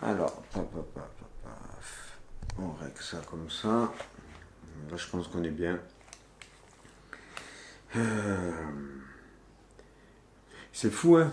Alors, on règle ça comme ça. Là, je pense qu'on est bien. C'est fou, hein.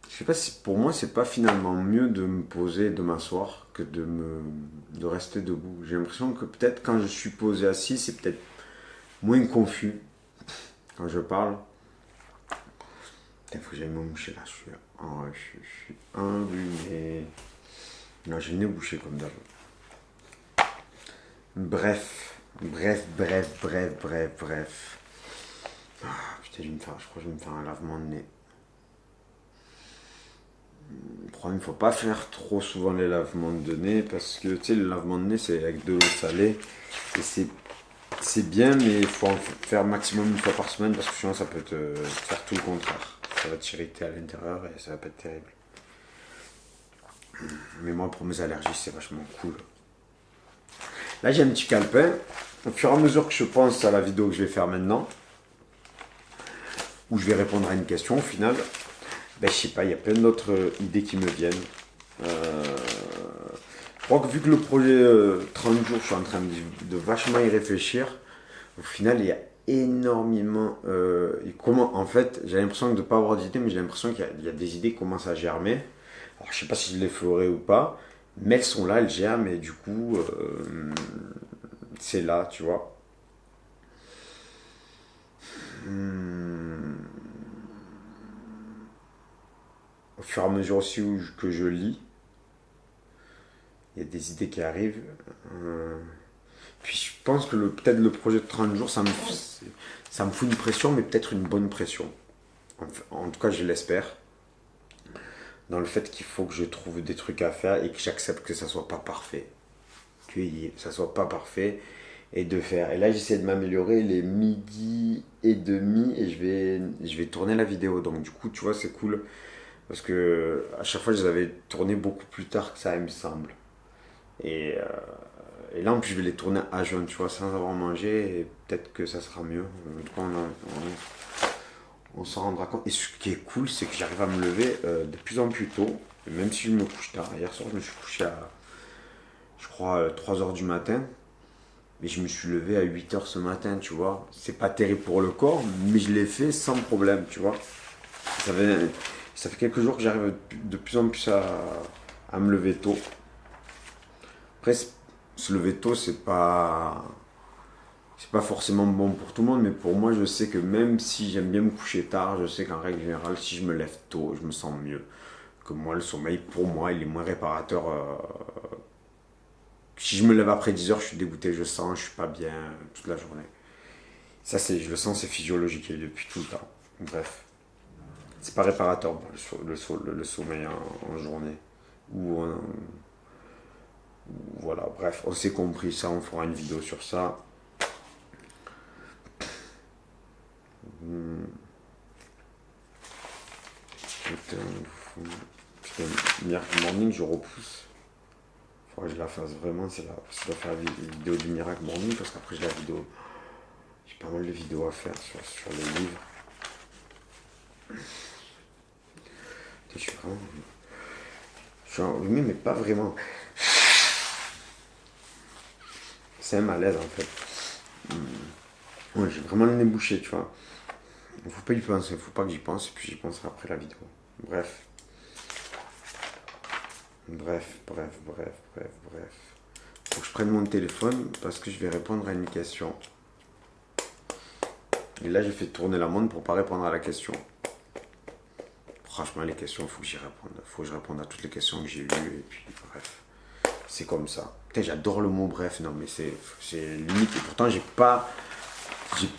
Je sais pas si pour moi, c'est pas finalement mieux de me poser et de m'asseoir que de rester debout. J'ai l'impression que peut-être quand je suis posé assis, c'est peut-être moins confus quand je parle. Il faut que j'aille me moucher là. Je suis enrhumé. Non, j'ai le nez bouché comme d'hab. Bref. Ah, putain, je crois que je vais me faire un lavement de nez. Le problème, il ne faut pas faire trop souvent les lavements de nez parce que tu sais, le lavement de nez, c'est avec de l'eau salée. Et c'est bien, mais il faut en faire maximum une fois par semaine parce que sinon, ça peut te faire tout le contraire. Ça va t'irriter à l'intérieur et ça va pas être terrible. Mais moi, pour mes allergies, c'est vachement cool. Là, j'ai un petit calepin. Au fur et à mesure que je pense à la vidéo que je vais faire maintenant, où je vais répondre à une question au final, ben, je sais pas, il y a plein d'autres idées qui me viennent. Je crois que vu que le projet 30 jours, je suis en train de vachement y réfléchir, au final, il y a énormément... en fait, j'ai l'impression de ne pas avoir d'idées, mais j'ai l'impression qu'il y a des idées qui commencent à germer. Alors, je sais pas si je les ferai ou pas, mais elles sont là, elles germent, et du coup, c'est là, tu vois. Au fur et à mesure aussi que je lis, il y a des idées qui arrivent. Puis je pense que peut-être le projet de 30 jours, ça me fout une pression, mais peut-être une bonne pression. En tout cas, je l'espère. Dans le fait qu'il faut que je trouve des trucs à faire et que j'accepte que ça soit pas parfait. Que ça soit pas parfait et de faire. Et là, j'essaie de m'améliorer les midi et demi et je vais tourner la vidéo. Donc du coup, tu vois, c'est cool. Parce que à chaque fois, je les avais tournés beaucoup plus tard que ça, il me semble. Et là, en plus, je vais les tourner à jeun, tu vois, sans avoir mangé. Et peut-être que ça sera mieux. En tout cas, on s'en rendra compte. Et ce qui est cool, c'est que j'arrive à me lever de plus en plus tôt. Même si je me couche tard. Hier soir, je me suis couché à, je crois, 3 heures du matin. Mais je me suis levé à 8 heures ce matin, tu vois. C'est pas terrible pour le corps, mais je l'ai fait sans problème, tu vois. Ça fait, ça fait quelques jours que j'arrive de plus en plus à me lever tôt. Après, se lever tôt, c'est pas forcément bon pour tout le monde, mais pour moi, je sais que même si j'aime bien me coucher tard, je sais qu'en règle générale, si je me lève tôt, je me sens mieux. Que moi, le sommeil, pour moi, il est moins réparateur. Si je me lève après 10 heures, je suis dégoûté, je sens, je suis pas bien toute la journée. Ça, je le sens, c'est physiologique et depuis tout le temps. Bref, c'est pas réparateur bon, le sommeil en journée. Voilà, bref, on s'est compris ça, on fera une vidéo sur ça. Putain, Miracle Morning, je repousse. Faudrait que je la fasse vraiment, c'est là. Parce que je dois faire la vidéo du Miracle Morning, parce qu'après j'ai la vidéo. J'ai pas mal de vidéos à faire sur les livres. Je suis vraiment. Je suis enrhumé, mais pas vraiment. C'est un malaise en fait. Ouais, j'ai vraiment le nez bouché, tu vois. Faut pas y penser, faut pas que j'y pense, et puis j'y penserai après la vidéo. Bref. Faut que je prenne mon téléphone parce que je vais répondre à une question. Et là, j'ai fait tourner la montre pour pas répondre à la question. Franchement, les questions, il faut que j'y réponde. Il faut que je réponde à toutes les questions que j'ai lues, et puis bref. C'est comme ça. Putain, j'adore le mot bref, non mais c'est limite. Et pourtant, j'ai pas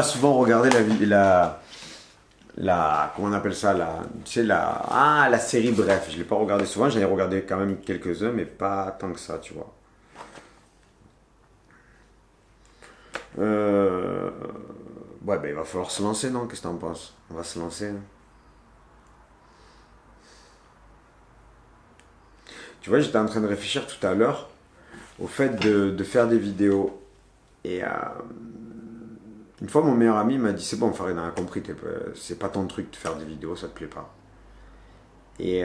souvent regardé comment on appelle ça, tu sais, la série Bref. Je l'ai pas regardé souvent, j'en ai regardé quand même quelques-uns, mais pas tant que ça, tu vois. Ouais, ben il va falloir se lancer, non? Qu'est-ce que t'en penses? On va se lancer, hein. Tu vois, j'étais en train de réfléchir tout à l'heure au fait de faire des vidéos. Et Une fois, mon meilleur ami m'a dit, c'est bon, Farid, on a compris, c'est pas ton truc de faire des vidéos, ça te plaît pas. Et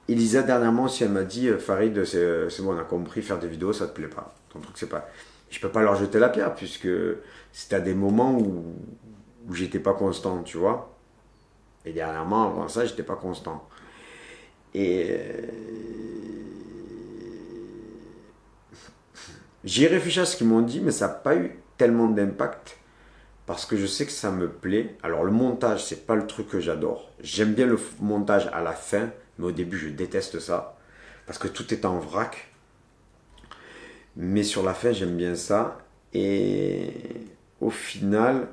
Elisa, dernièrement aussi, elle m'a dit, Farid, c'est bon, on a compris, faire des vidéos, ça te plaît pas. Ton truc, c'est pas... Je peux pas leur jeter la pierre, puisque c'était à des moments où j'étais pas constant, tu vois. Et dernièrement, avant ça, j'étais pas constant. Et j'y ai réfléchi à ce qu'ils m'ont dit, mais ça n'a pas eu tellement d'impact parce que je sais que ça me plaît. Alors le montage, c'est pas le truc que j'adore. J'aime bien le montage à la fin, mais au début, je déteste ça parce que tout est en vrac. Mais sur la fin, j'aime bien ça. Et au final,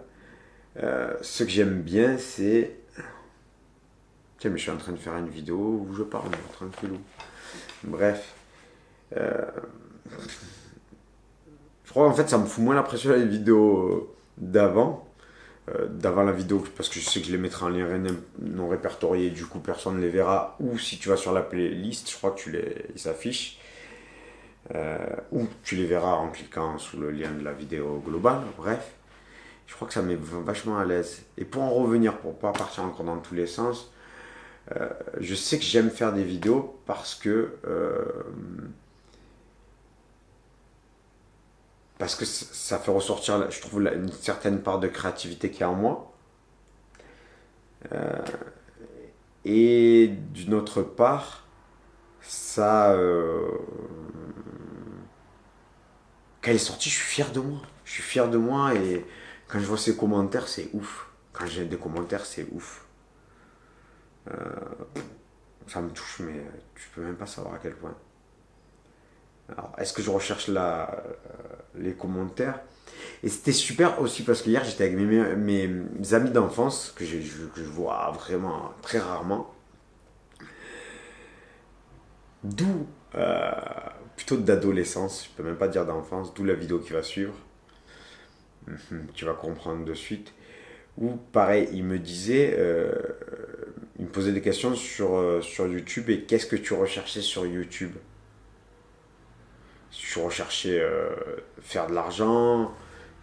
ce que j'aime bien, c'est... Tiens, mais je suis en train de faire une vidéo où je parle, tranquillou. Bref. Je crois en fait ça me fout moins la pression les vidéos d'avant. D'avant la vidéo, parce que je sais que je les mettrai en lien non répertorié, du coup personne ne les verra. Ou si tu vas sur la playlist, je crois que ils s'affichent. Ou tu les verras en cliquant sous le lien de la vidéo globale. Bref, je crois que ça met vachement à l'aise. Et pour en revenir, pour pas partir encore dans tous les sens, je sais que j'aime faire des vidéos parce que ça fait ressortir, je trouve, une certaine part de créativité qu'il y a en moi. Et d'une autre part, ça, quand elle est sortie, je suis fier de moi. Je suis fier de moi et quand je vois ces commentaires, c'est ouf. Quand j'ai des commentaires, c'est ouf. Ça me touche, mais tu peux même pas savoir à quel point. Alors, est-ce que je recherche les commentaires? Et c'était super aussi parce que hier j'étais avec mes amis d'enfance que je vois vraiment très rarement. D'où, plutôt d'adolescence, je peux même pas dire d'enfance, d'où la vidéo qui va suivre. Tu vas comprendre de suite. Ou pareil, il me posait des questions sur YouTube et qu'est-ce que tu recherchais sur YouTube? Tu recherchais faire de l'argent,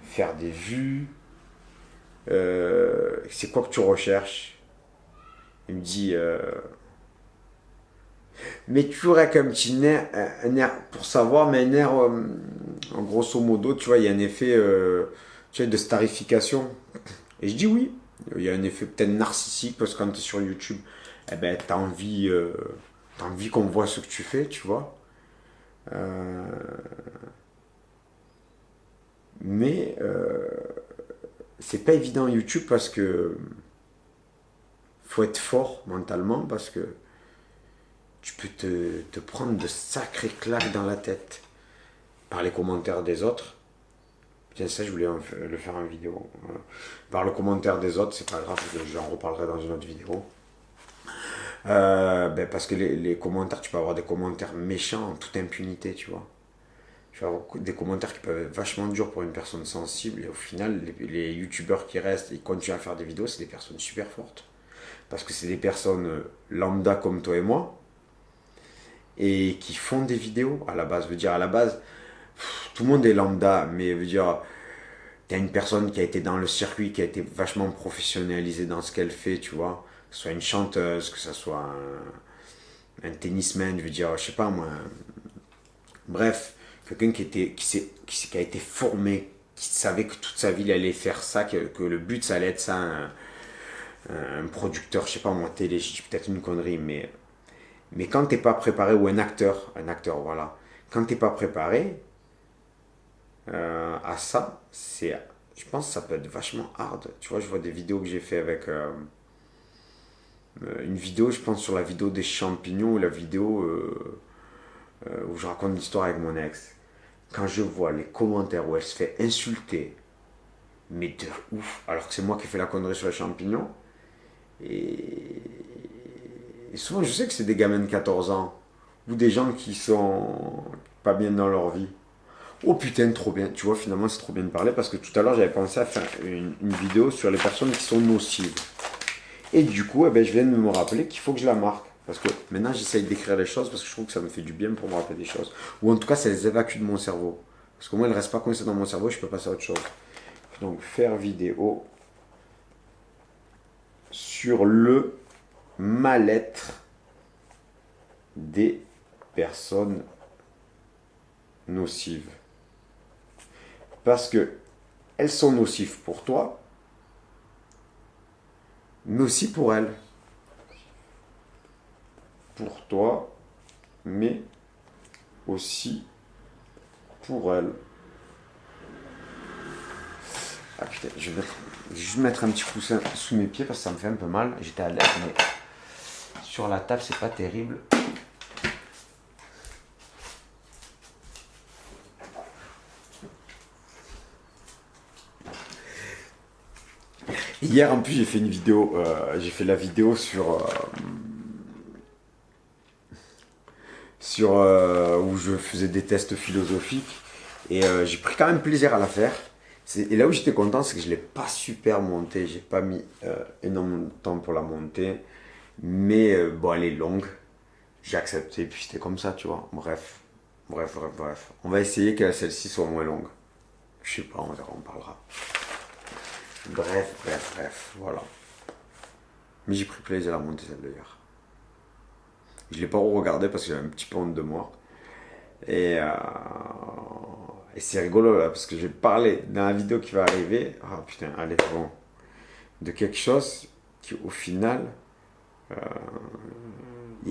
faire des vues. C'est quoi que tu recherches? Il me dit, mais toujours avec un petit nerf, un air pour savoir, mais un air, en grosso modo, tu vois, il y a un effet tu sais, de starification. Et je dis oui, il y a un effet peut-être narcissique parce que quand tu es sur YouTube, eh ben, t'as envie qu'on voit ce que tu fais, tu vois. Mais c'est pas évident YouTube parce que faut être fort mentalement parce que tu peux te prendre de sacrées claques dans la tête par les commentaires des autres. Tiens, ça, je voulais le faire en vidéo. Par le commentaire des autres, c'est pas grave, j'en reparlerai dans une autre vidéo. Parce que les commentaires, tu peux avoir des commentaires méchants en toute impunité, tu vois. Tu vas avoir des commentaires qui peuvent être vachement durs pour une personne sensible, et au final, les youtubeurs qui restent et continuent à faire des vidéos, c'est des personnes super fortes. Parce que c'est des personnes lambda comme toi et moi, et qui font des vidéos à la base. Je veux dire, à la base, tout le monde est lambda, mais je veux dire, t'as une personne qui a été dans le circuit, qui a été vachement professionnalisée dans ce qu'elle fait, tu vois. Que ce soit une chanteuse, que ce soit un tennisman, je veux dire, je sais pas moi. Bref, quelqu'un qui a été formé, qui savait que toute sa vie il allait faire ça, que le but ça allait être ça, un producteur, je sais pas moi, télé, je dis peut-être une connerie, mais quand t'es pas préparé, ou un acteur, voilà, quand t'es pas préparé à ça, je pense que ça peut être vachement hard. Tu vois, je vois des vidéos que j'ai fait avec une vidéo, je pense sur la vidéo des champignons ou la vidéo où je raconte l'histoire avec mon ex. Quand je vois les commentaires où elle se fait insulter, mais de ouf, alors que c'est moi qui ai fait la connerie sur les champignons, et souvent je sais que c'est des gamins de 14 ans, ou des gens qui sont pas bien dans leur vie. Oh putain, trop bien. Tu vois, finalement, c'est trop bien de parler parce que tout à l'heure, j'avais pensé à faire une vidéo sur les personnes qui sont nocives. Et du coup, je viens de me rappeler qu'il faut que je la marque. Parce que maintenant, j'essaye d'écrire les choses parce que je trouve que ça me fait du bien pour me rappeler des choses. Ou en tout cas, ça les évacue de mon cerveau. Parce que moi, elle ne reste pas coincée dans mon cerveau, je peux passer à autre chose. Donc, faire vidéo sur le mal-être des personnes nocives. Parce que elles sont nocives pour toi, mais aussi pour elles. Pour toi, mais aussi pour elles. Ah putain, je vais juste mettre un petit coussin sous mes pieds parce que ça me fait un peu mal. J'étais à l'aise, mais sur la table, c'est pas terrible. Hier, en plus, j'ai fait une vidéo. J'ai fait la vidéo sur où je faisais des tests philosophiques et j'ai pris quand même plaisir à la faire. Et là où j'étais content, c'est que je l'ai pas super monté. J'ai pas mis énormément de temps pour la monter, mais bon, elle est longue. J'ai accepté, puis c'était comme ça, tu vois. Bref. On va essayer que celle-ci soit moins longue. Je sais pas, on verra, on parlera. Bref, voilà. Mais j'ai pris plaisir à la monter celle d'hier. Je l'ai pas regardé parce que j'avais un petit peu honte de moi. Et c'est rigolo là, parce que je vais parler dans la vidéo qui va arriver. Ah putain, allez, bon. De quelque chose qui, au final,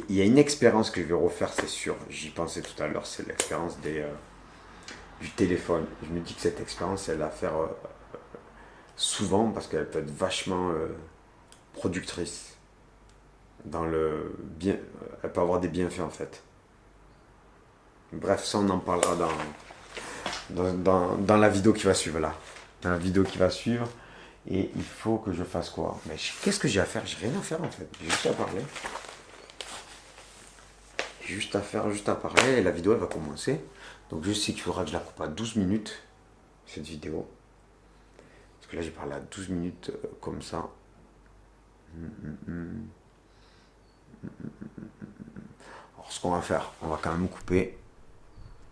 il y a une expérience que je vais refaire, c'est sûr. J'y pensais tout à l'heure, c'est l'expérience du téléphone. Je me dis que cette expérience, elle va faire souvent parce qu'elle peut être vachement productrice. Dans le bien, elle peut avoir des bienfaits en fait. Bref, ça on en parlera dans la vidéo qui va suivre là. Dans la vidéo qui va suivre. Et il faut que je fasse quoi? Mais qu'est-ce que j'ai à faire? J'ai rien à faire en fait. J'ai juste à parler. J'ai juste à faire, juste à parler. Et la vidéo elle va commencer. Donc je sais qu'il faudra que je la coupe à 12 minutes. Cette vidéo. Parce que là j'ai parlé à 12 minutes comme ça. Alors ce qu'on va faire, on va quand même couper.